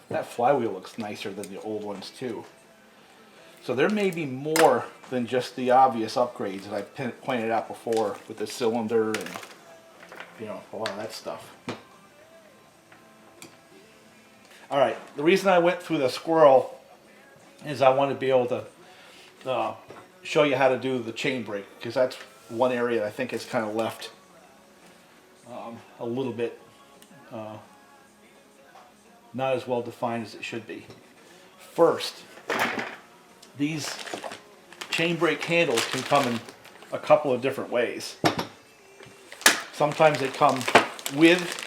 That flywheel looks nicer than the old ones too. So there may be more than just the obvious upgrades that I pointed out before with the cylinder and, you know, a lot of that stuff. All right, the reason I went through the squirrel is I want to be able to show you how to do the chain brake, because that's one area that I think is kind of left a little bit not as well defined as it should be. First, these chain brake handles can come in a couple of different ways. Sometimes they come with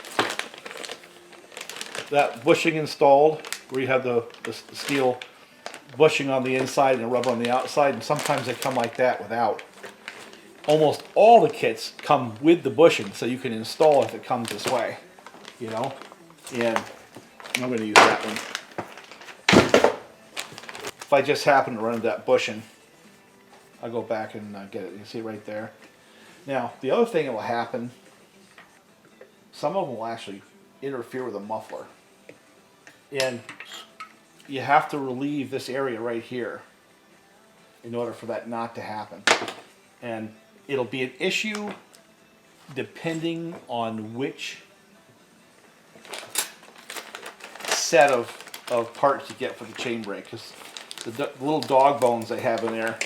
that bushing installed, where you have the steel bushing on the inside and the rubber on the outside, and sometimes they come like that without. Almost all the kits come with the bushing, so you can install it if it comes this way, you know. And I'm going to use that one. If I just happen to run into that bushing, I'll go back and get it. You see it right there. Now, the other thing that will happen, some of them will actually interfere with the muffler. And you have to relieve this area right here in order for that not to happen. And it'll be an issue depending on which set of parts you get for the chain brake. Because the little dog bones they have in there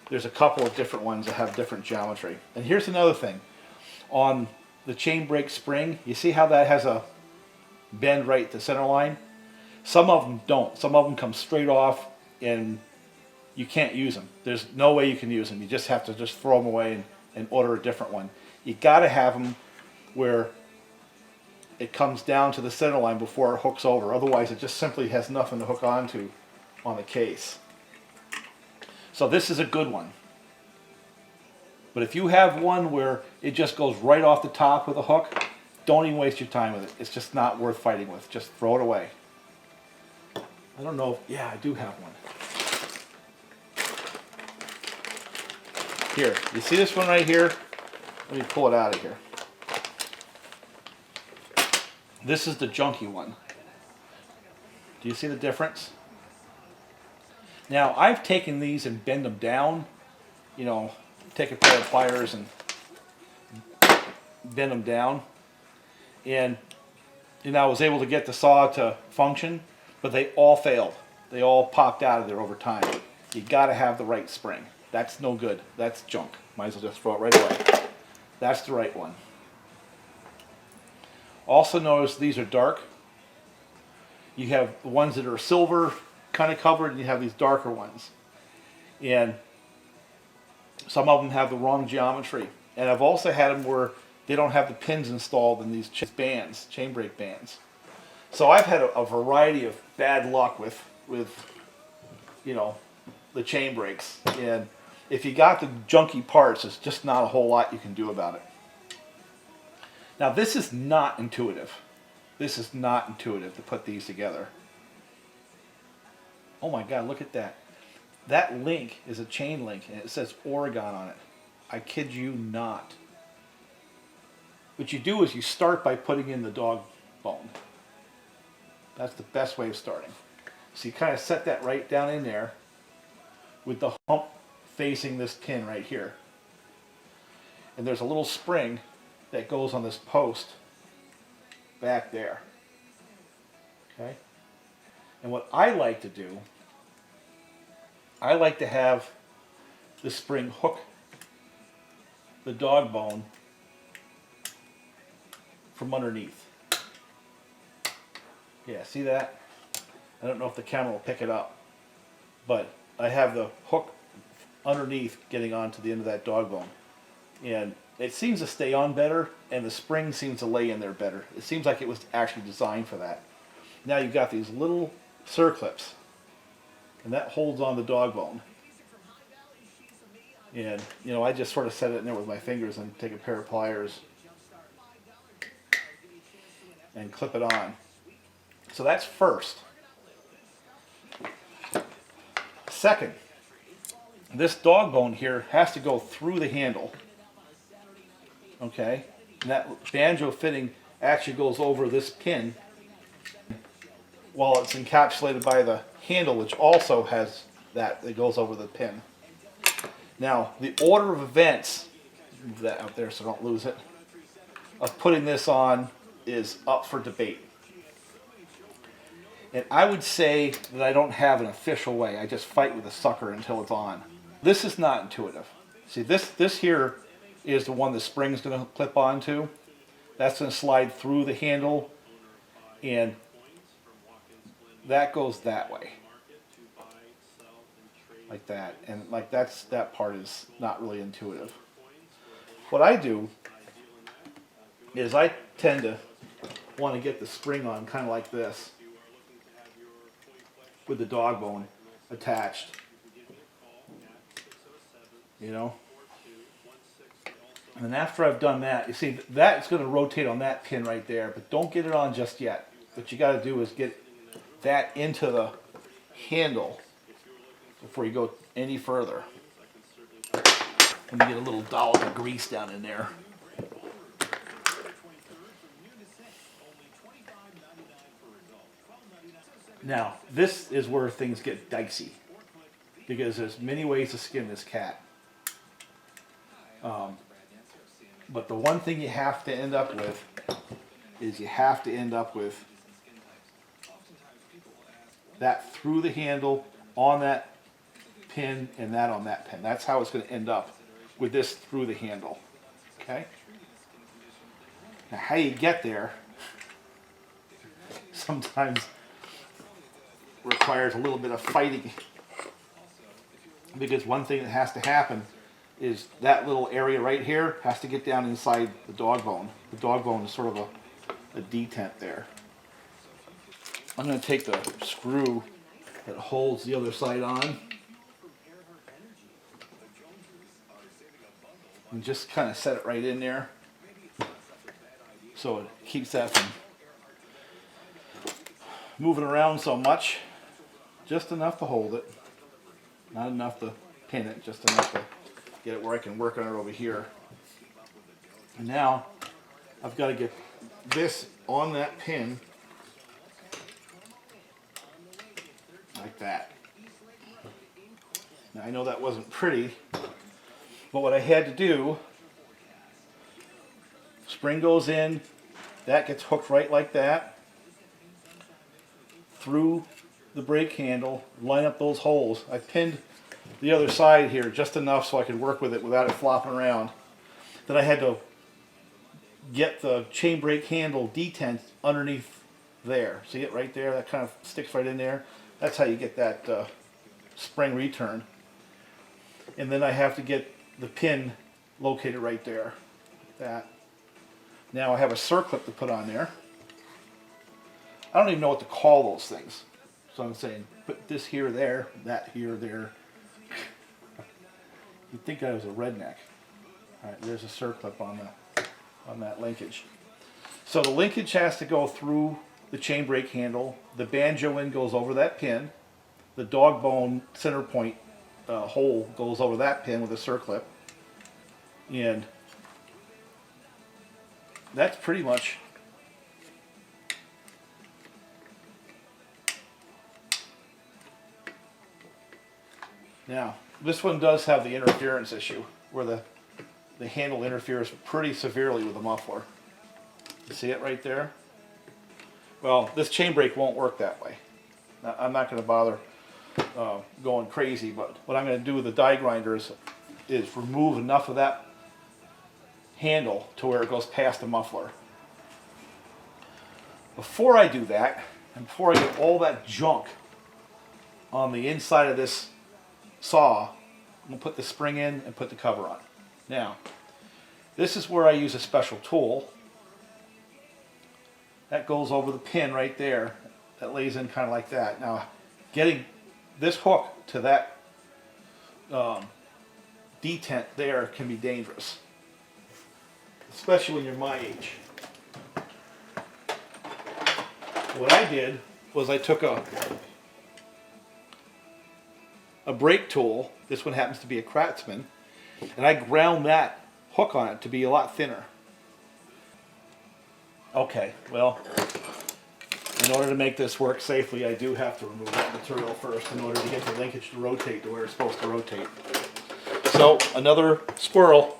there's a couple of different ones that have different geometry. And here's another thing. On the chain brake spring, you see how that has a bend right at the center line? Some of them don't. Some of them come straight off and you can't use them. There's no way you can use them. You just have to just throw them away and order a different one. You got to have them where it comes down to the center line before it hooks over. Otherwise, it just simply has nothing to hook onto on the case. So this is a good one. But if you have one where it just goes right off the top with a hook, don't even waste your time with it. It's just not worth fighting with. Just throw it away. I don't know. Yeah, I do have one. Here, you see this one right here? Let me pull it out of here. This is the junky one. Do you see the difference? Now, I've taken these and bend them down. You know, take a pair of pliers and bend them down. And I was able to get the saw to function, but they all failed. They all popped out of there over time. You got to have the right spring. That's no good. That's junk. Might as well just throw it right away. That's the right one. Also notice these are dark. You have the ones that are silver kind of covered, and you have these darker ones. And some of them have the wrong geometry. And I've also had them where they don't have the pins installed in these bands, chain brake bands. So I've had a variety of bad luck with you know, the chain brakes. And if you got the junky parts, there's just not a whole lot you can do about it. Now this is not intuitive. This is not intuitive to put these together. Oh my God, look at that. That link is a chain link and it says Oregon on it. I kid you not. What you do is you start by putting in the dog bone. That's the best way of starting. So you kind of set that right down in there with the hump facing this pin right here. And there's a little spring that goes on this post back there. Okay? And what I like to do, I like to have the spring hook the dog bone from underneath. Yeah, see that? I don't know if the camera will pick it up, but I have the hook underneath getting onto the end of that dog bone. And it seems to stay on better, and the spring seems to lay in there better. It seems like it was actually designed for that. Now you've got these little circlips, and that holds on the dog bone. And, you know, I just sort of set it in there with my fingers and take a pair of pliers and clip it on. So that's first. Second, this dog bone here has to go through the handle. Okay? And that banjo fitting actually goes over this pin while it's encapsulated by the handle, which also has that goes over the pin. Now, the order of events, move that out there so don't lose it, of putting this on is up for debate. And I would say that I don't have an official way. I just fight with the sucker until it's on. This is not intuitive. See, this here is the one the spring's going to clip onto. That's going to slide through the handle, and that goes that way. Like that. And like that part is not really intuitive. What I do is I tend to want to get the spring on kind of like this, with the dog bone attached. You know? And then after I've done that, you see that's going to rotate on that pin right there, but don't get it on just yet. What you got to do is get that into the handle before you go any further. Let me get a little dollop of grease down in there. Now, this is where things get dicey, because there's many ways to skin this cat. But the one thing you have to end up with is you have to end up with that through the handle, on that pin, and that on that pin. That's how it's going to end up with this through the handle. Okay? Now, how you get there sometimes requires a little bit of fighting, because one thing that has to happen is that little area right here has to get down inside the dog bone. The dog bone is sort of a detent there. I'm going to take the screw that holds the other side on and just kind of set it right in there so it keeps that from moving around so much. Just enough to hold it, not enough to pin it, just enough to get it where I can work on it over here. And now I've got to get this on that pin like that. Now I know that wasn't pretty, but what I had to do, spring goes in, that gets hooked right like that through the brake handle, line up those holes. I pinned the other side here just enough so I could work with it without it flopping around. Then I had to get the chain brake handle detent underneath there. See it right there? That kind of sticks right in there. That's how you get that spring return. And then I have to get the pin located right there. Like that. Now I have a circlip to put on there. I don't even know what to call those things. So I'm saying put this here, there, that here, there. You'd think I was a redneck. All right, there's a circlip on that linkage. So the linkage has to go through the chain brake handle. The banjo end goes over that pin. The dog bone center point hole goes over that pin with a circlip. And that's pretty much now. This one does have the interference issue where the handle interferes pretty severely with the muffler. You see it right there? Well, this chain brake won't work that way. Now, I'm not going to bother going crazy, but what I'm going to do with the die grinder is remove enough of that handle to where it goes past the muffler. Before I do that, and before I get all that junk on the inside of this saw, I'm going to put the spring in and put the cover on. Now, this is where I use a special tool. That goes over the pin right there. That lays in kind of like that. Now, getting this hook to that detent there can be dangerous, especially when you're my age. What I did was I took a brake tool. This one happens to be a Kratzmann, and I ground that hook on it to be a lot thinner. Okay, well, In order to make this work safely, I do have to remove that material first in order to get the linkage to rotate to where it's supposed to rotate. So, another squirrel.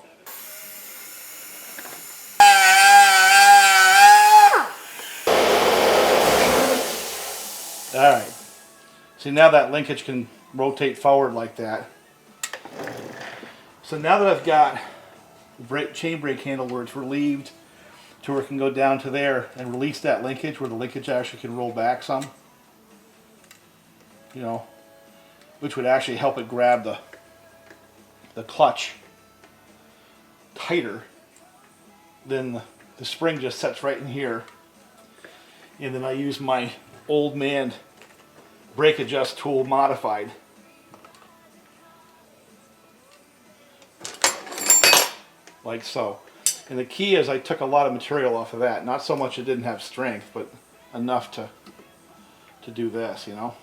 Alright. See, now that linkage can rotate forward like that. So now that I've got the chain brake handle where it's relieved to where it can go down to there and release that linkage where the linkage actually can roll back some, you know, which would actually help it grab the clutch tighter, then the spring just sets right in here, and then I use my old man brake adjust tool modified. Like so. And the key is I took a lot of material off of that. Not so much it didn't have strength, but enough to do this, you know.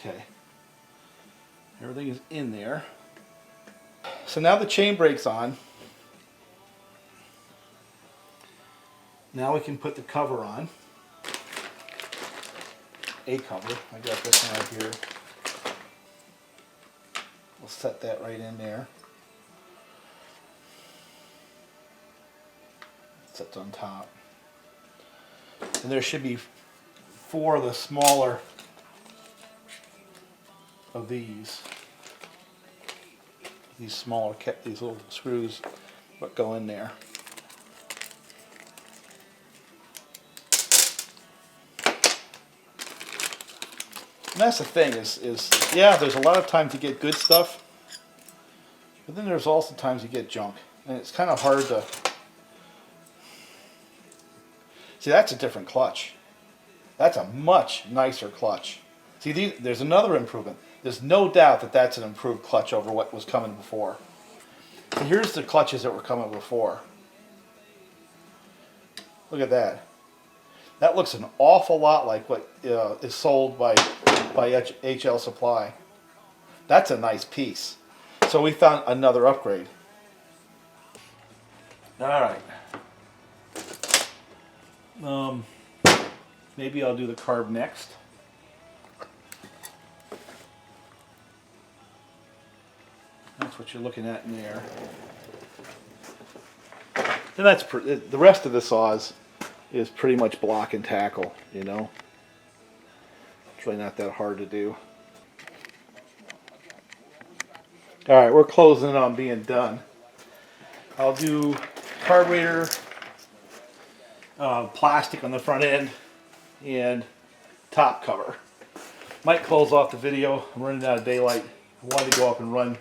Okay, everything is in there. So now the chain brake's on. Now we can put the cover on. A cover. I got this one right here. We'll set that right in there. Sets on top. And there should be 4 of the smaller of these smaller, these little screws that go in there. And that's the thing is yeah, there's a lot of times you get good stuff, but then there's also times you get junk, and it's kind of hard to see. That's a different clutch. That's a much nicer clutch. See, there's another improvement. There's no doubt that that's an improved clutch over what was coming before. So here's the clutches that were coming before. Look at that. That looks an awful lot like what is sold by HL Supply. That's a nice piece. So we found another upgrade. All right. Maybe I'll do the carb next. That's what you're looking at in there. And that's the rest of the saws is pretty much block and tackle, you know. It's really not that hard to do. All right, we're closing in on being done. I'll do carburetor, plastic on the front end, and top cover. Might close off the video. I'm running out of daylight. I wanted to go up and run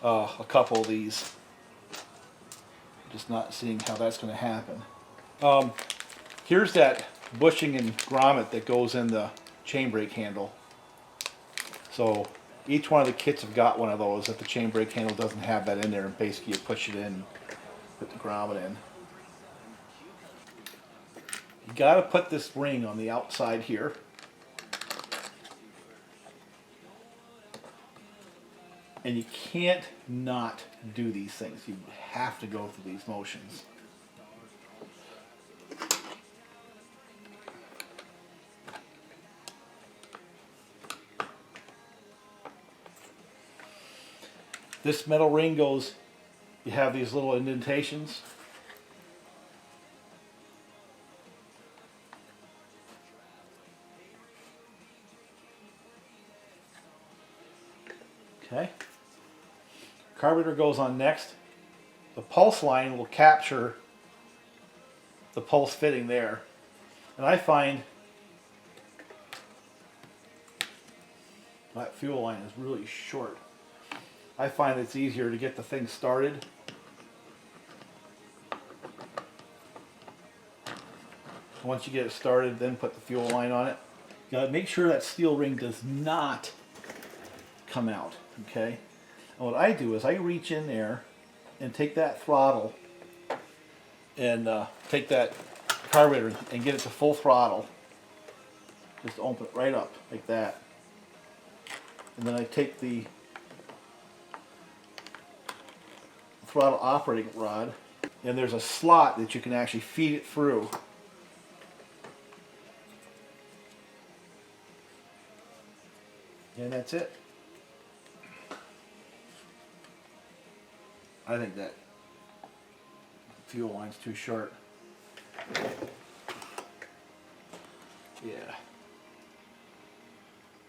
a couple of these. Just not seeing how that's going to happen. Here's that bushing and grommet that goes in the chain brake handle. So each one of the kits have got one of those. If the chain brake handle doesn't have that in there, and basically you push it in, put the grommet in. You got to put this ring on the outside here. And you can't not do these things. You have to go through these motions. This metal ring goes, you have these little indentations. Okay. Carburetor goes on next. The pulse line will capture the pulse fitting there. And I find that fuel line is really short. I find it's easier to get the thing started Once you get it started, then put the fuel line on it. You gotta make sure that steel ring does not come out, okay? And what I do is I reach in there and take that throttle and take that carburetor and get it to full throttle. Just open it right up like that. And then I take the throttle operating rod, and there's a slot that you can actually feed it through. And that's it. I think that fuel line's too short. Yeah.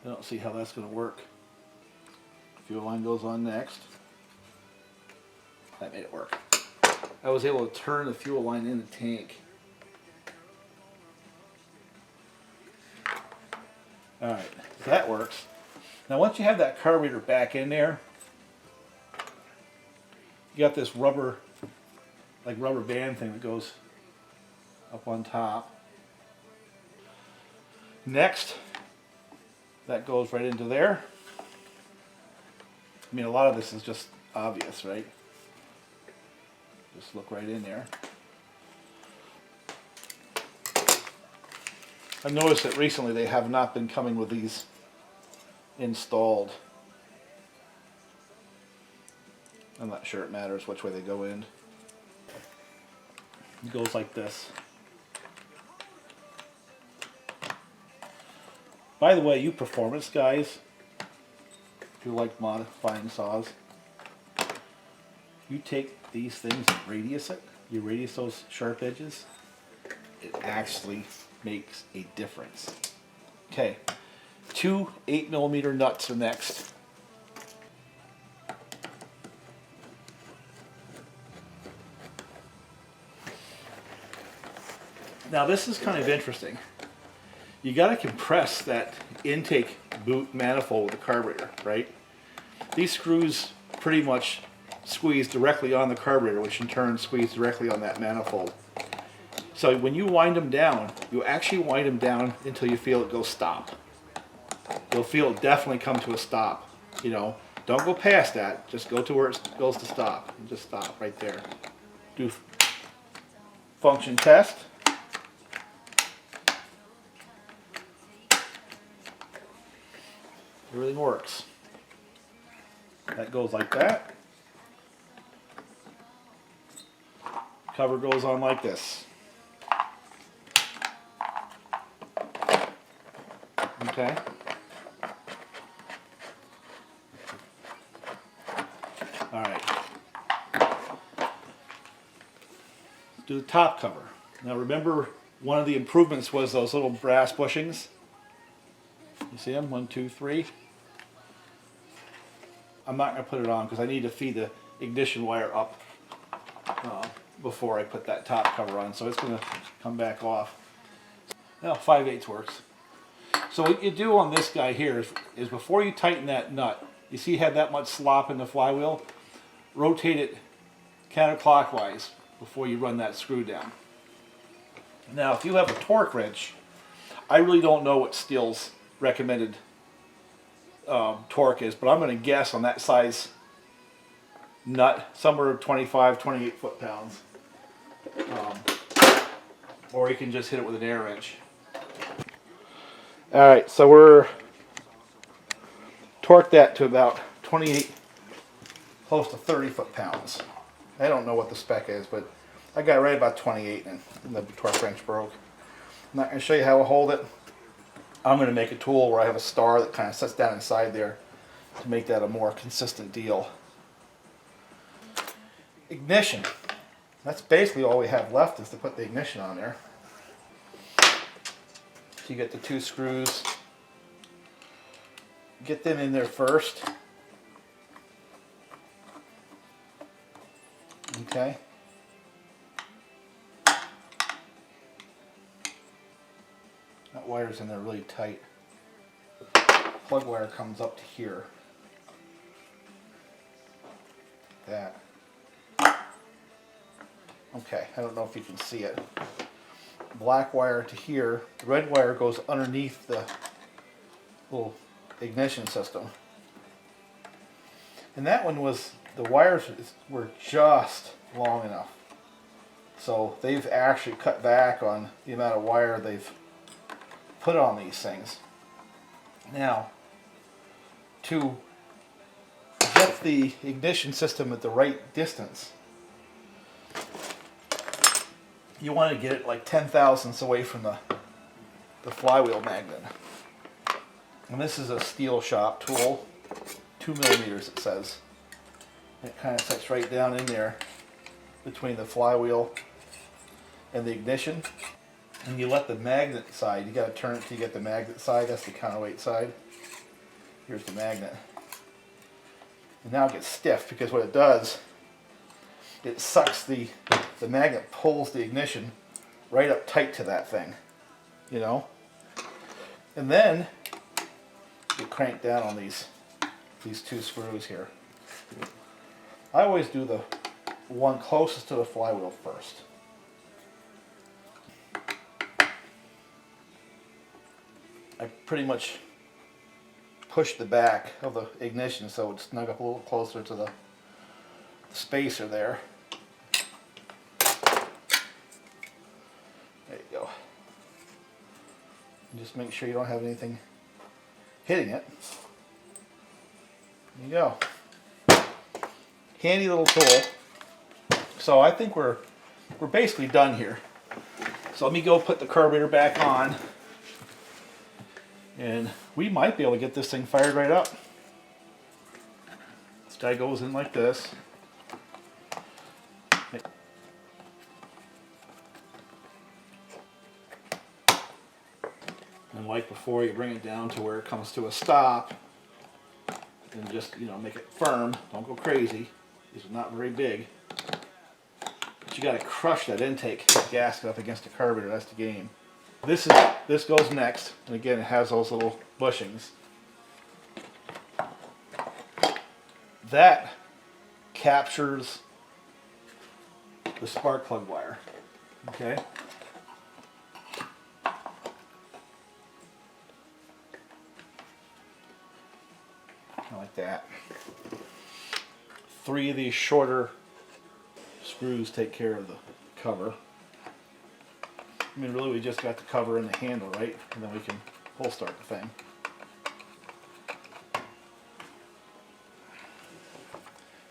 I don't see how that's going to work. Fuel line goes on next. That made it work. I was able to turn the fuel line in the tank. Alright, so that works. Now once you have that carburetor back in there, you got this rubber, like rubber band thing that goes up on top. Next, that goes right into there. I mean, a lot of this is just obvious, right? Just look right in there. I've noticed that recently they have not been coming with these installed. I'm not sure it matters which way they go in. It goes like this. By the way, you performance guys, if you like modifying saws, you take these things and radius it, you radius those sharp edges, it actually makes a difference. Okay, 2 8mm nuts are next. Now this is kind of interesting. You got to compress that intake boot manifold with the carburetor, right? These screws pretty much squeeze directly on the carburetor, which in turn squeeze directly on that manifold. So when you wind them down, you actually wind them down until you feel it go stop. You'll feel it definitely come to a stop. You know, don't go past that. Just go to where it goes to stop. And just stop right there. Do function test. Everything works. That goes like that. Cover goes on like this. Okay. All right. Do the top cover. Now remember, one of the improvements was those little brass bushings. You see them? 1, 2, 3. I'm not going to put it on because I need to feed the ignition wire up before I put that top cover on, so it's going to come back off. Now 5/8 works. So what you do on this guy here is before you tighten that nut, you see you have that much slop in the flywheel, rotate it counterclockwise before you run that screw down. Now if you have a torque wrench, I really don't know what Stihl's recommended torque is, but I'm going to guess on that size nut somewhere 25, 28 foot-pounds. Or you can just hit it with an air wrench. Alright, so we're torqued that to about 28, close to 30 foot-pounds. I don't know what the spec is, but I got right about 28 and the torque wrench broke. I'm not going to show you how to hold it. I'm going to make a tool where I have a star that kind of sets down inside there to make that a more consistent deal. Ignition. That's basically all we have left is to put the ignition on there. So you get the 2 screws. Get them in there first. Okay. That wire's in there really tight. Plug wire comes up to here. That. Okay, I don't know if you can see it. black wire to here. The red wire goes underneath the little ignition system. And that one was, the wires were just long enough. So they've actually cut back on the amount of wire they've put on these things. Now, to get the ignition system at the right distance, you want to get it like 10 thousandths away from the flywheel magnet. And this is a steel shop tool, 2 millimeters it says. It kind of sits right down in there between the flywheel and the ignition. And you let the magnet side, you got to turn it to get the magnet side, that's the counterweight side. Here's the magnet. And now it gets stiff because what it does, it sucks the magnet pulls the ignition right up tight to that thing, you know. And then you crank down on these 2 screws here. I always do the one closest to the flywheel first. I pretty much push the back of the ignition so it's snug up a little closer to the spacer there. There you go. And just make sure you don't have anything hitting it. There you go. Handy little tool. So I think we're basically done here. So let me go put the carburetor back on. And we might be able to get this thing fired right up. This guy goes in like this. And like before, you bring it down to where it comes to a stop. And just, you know, make it firm. Don't go crazy. These are not very big. But you got to crush that intake gasket up against the carburetor. That's the game. This goes next, and again it has those little bushings. That captures the spark plug wire. Okay? Like that. 3 of these shorter screws take care of the cover. I mean, really, we just got the cover and the handle, right? And then we can pull start the thing.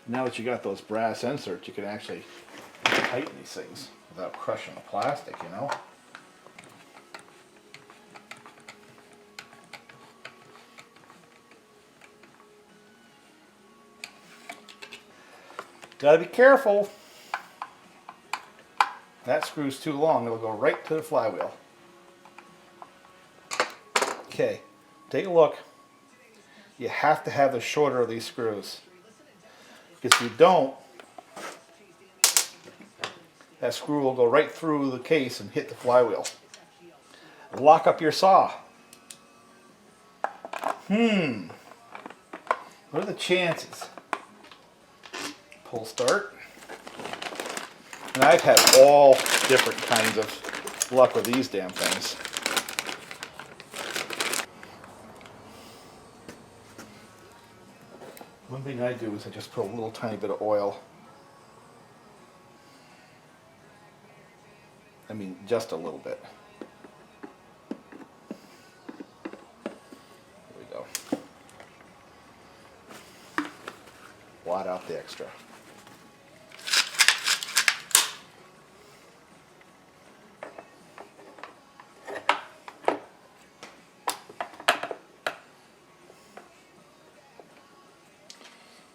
Now that you got those brass inserts, you can actually tighten these things without crushing the plastic, you know? Gotta be careful. That screw's too long, it'll go right to the flywheel. Okay, take a look. You have to have the shorter of these screws. Because if you don't, that screw will go right through the case and hit the flywheel. Lock up your saw. What are the chances? Pull start. And I've had all different kinds of luck with these damn things. One thing I do is I just put a little tiny bit of oil. I mean, just a little bit. There we go. Blot out the extra.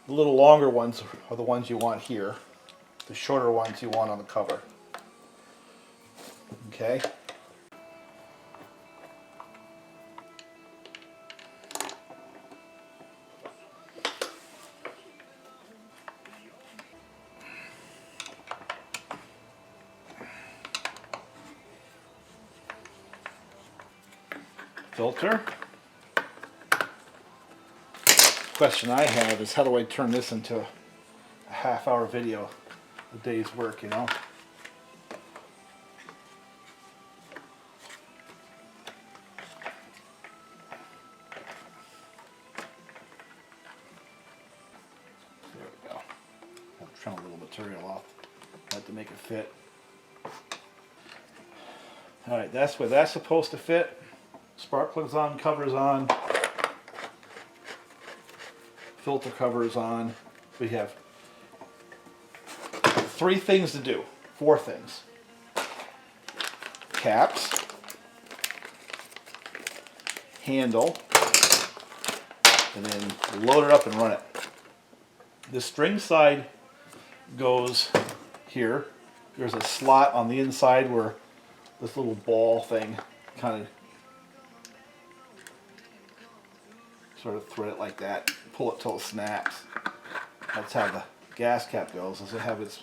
The little longer ones are the ones you want here. The shorter ones you want on the cover. Okay? Filter. Question I have is how do I turn this into a half-hour video, a day's work, you know? trim a little material off that to make it fit. Alright, that's where that's supposed to fit. Spark plugs on, covers on, filter covers on. We have 3 things to do, 4 things. Caps, handle, and then load it up and run it. The string side goes here. There's a slot on the inside where this little ball thing kind of sort of thread it like that, pull it till it snaps. That's how the gas cap goes. Does it have its,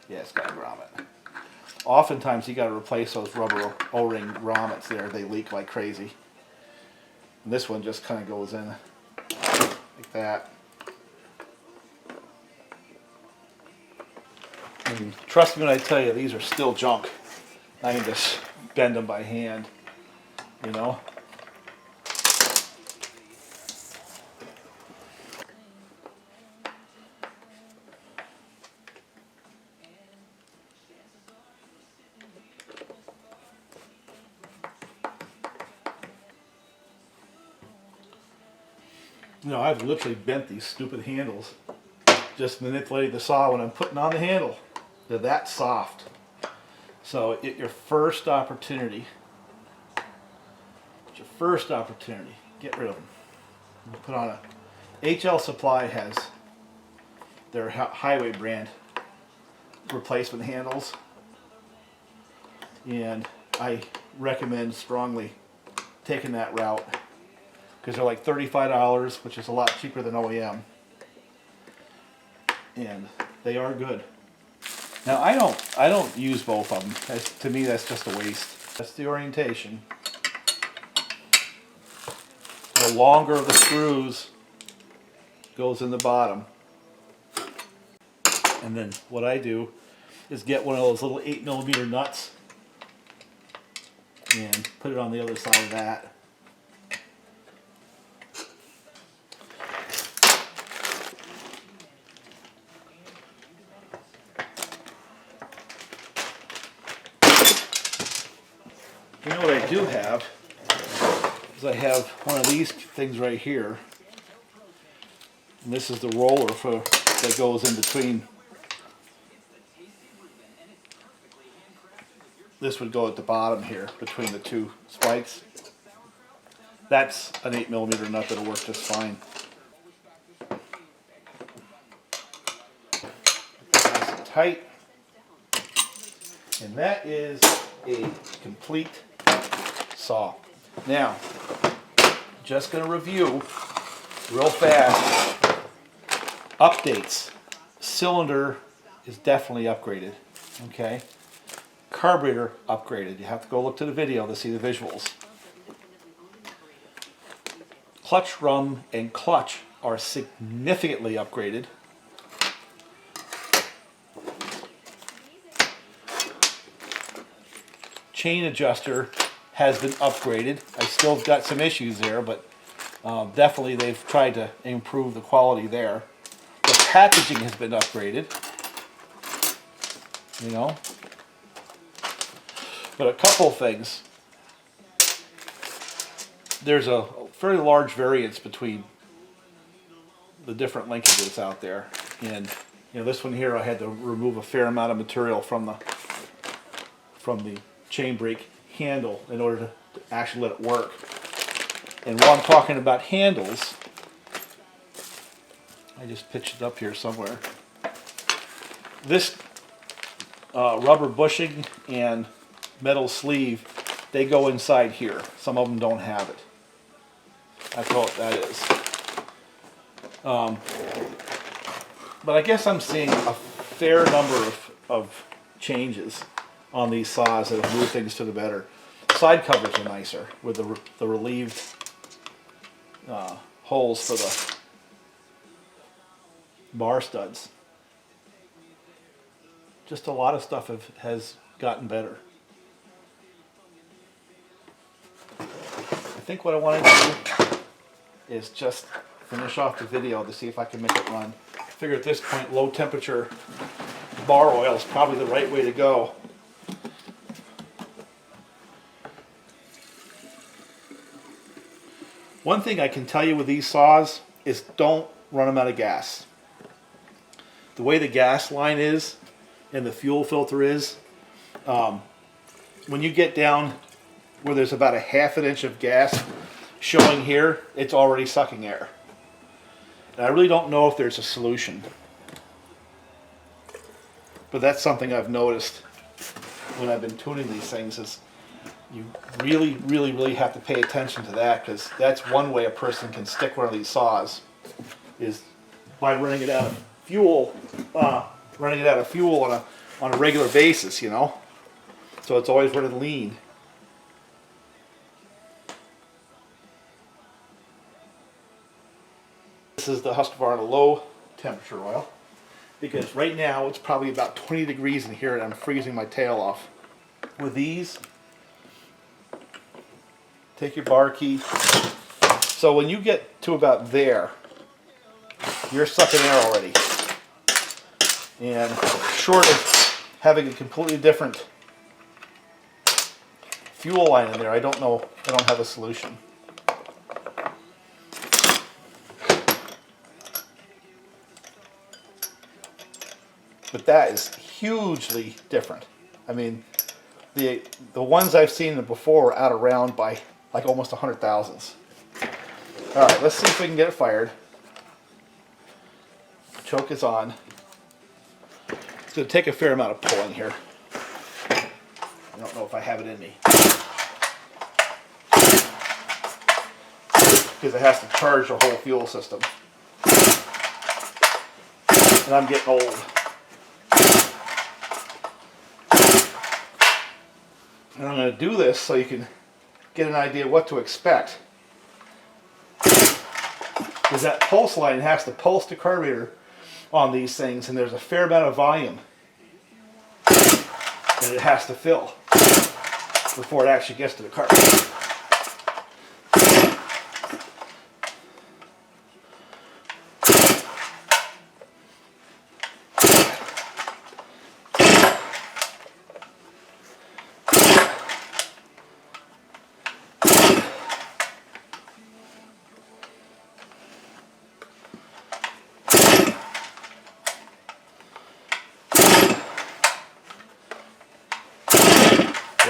yeah, it's got a grommet. Oftentimes you got to replace those rubber O-ring grommets there. They leak like crazy. And this one just kind of goes in like that. And trust me when I tell you, these are still junk. I can just bend them by hand, you know. You know, I've literally bent these stupid handles, just manipulating the saw when I'm putting on the handle. They're that soft. So at your first opportunity, get rid of them. You put on HL Supply has their Highway brand replacement handles, and I recommend strongly taking that route because they're like $35, which is a lot cheaper than OEM, and they are good. Now I don't use both of them. To me, that's just a waste. That's the orientation. The longer of the screws goes in the bottom. And then what I do is get one of those little 8mm nuts and put it on the other side of that. You know what I do have is I have one of these things right here, and this is the roller that goes in between. This would go at the bottom here between the 2 spikes. That's an 8mm nut that'll work just fine. Nice and tight, and that is a complete saw. Now, just going to review real fast. Updates. Cylinder is definitely upgraded. Okay. Carburetor upgraded. You have to go look to the video to see the visuals. Clutch drum and clutch are significantly upgraded. Chain adjuster has been upgraded. I still got some issues there, but definitely they've tried to improve the quality there. The packaging has been upgraded, you know. But a couple things. There's a fairly large variance between the different linkages out there, and you know, this one here I had to remove a fair amount of material from the chain brake handle in order to actually let it work. And while I'm talking about handles, I just pitched it up here somewhere. This rubber bushing and metal sleeve, they go inside here. Some of them don't have it. That's what that is. But I guess I'm seeing a fair number of changes on these saws that have moved things to the better. Side covers are nicer with the relieved holes for the bar studs. Just a lot of stuff has gotten better. I think what I want to do is just finish off the video to see if I can make it run. figure at this point low temperature bar oil is probably the right way to go. One thing I can tell you with these saws is don't run them out of gas. The way the gas line is and the fuel filter is, when you get down where there's about a ½ inch of gas showing here, it's already sucking air. And I really don't know if there's a solution. But that's something I've noticed when I've been tuning these things, is you really have to pay attention to that, because that's one way a person can stick one of these saws, is by running it out of fuel, on a regular basis, you know. So it's always running lean. This is the Huztl on a low temperature oil, because right now it's probably about 20 degrees in here and I'm freezing my tail off. With these, take your bar key. So when you get to about there, you're sucking air already. And short of having a completely different fuel line in there, I don't have a solution. But that is hugely different. I mean, the ones I've seen before were out around by like almost 100 thousandths. All right, let's see if we can get it fired. Choke is on. It's going to take a fair amount of pulling here. I don't know if I have it in me, because it has to charge the whole fuel system. And I'm getting old. And I'm going to do this so you can get an idea of what to expect. Because that pulse line has to pulse the carburetor on these things, and there's a fair amount of volume that it has to fill before it actually gets to the carburetor.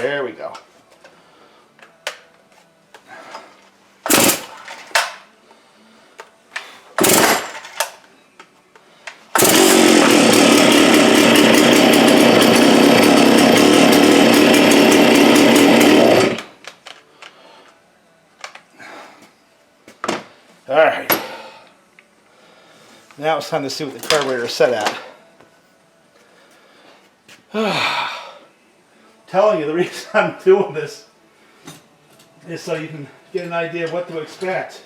There we go. All right. Now it's time to see what the carburetor is set at. Telling you, the reason I'm doing this is so you can get an idea of what to expect.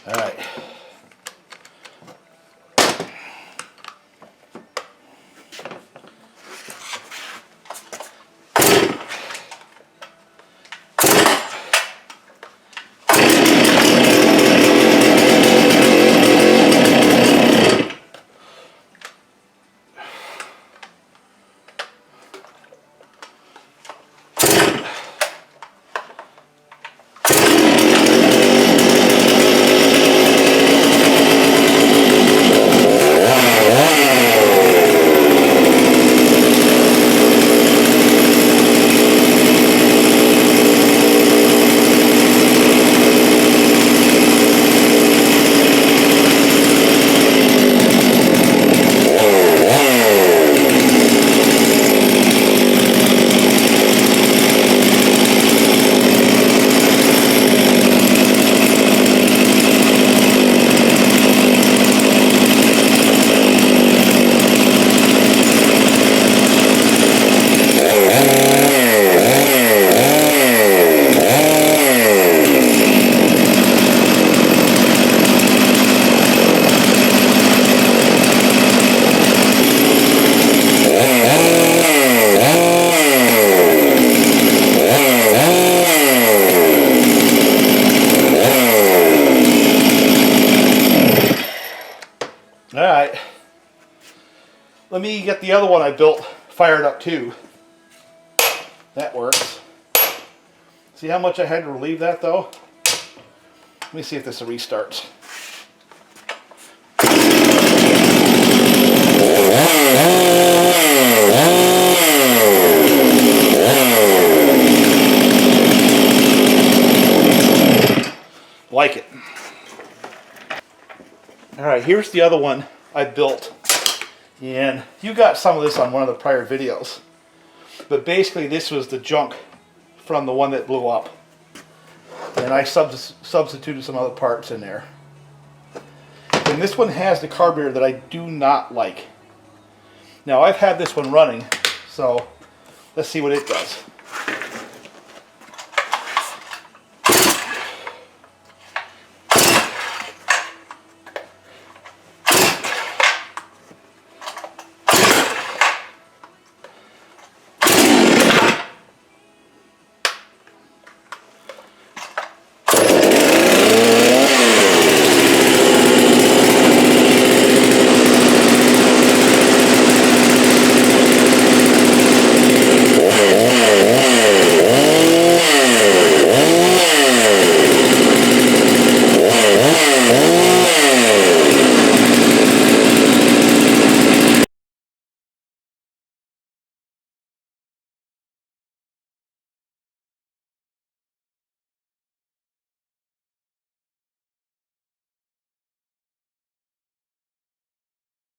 All right. Let me get the other one I built fired up too. That works. See how much I had to relieve that though? Let me see if this restarts. Like it. Alright, here's the other one I built. And you got some of this on one of the prior videos. But basically this was the junk from the one that blew up. And I substituted some other parts in there. And this one has the carburetor that I do not like. Now I've had this one running, so let's see what it does.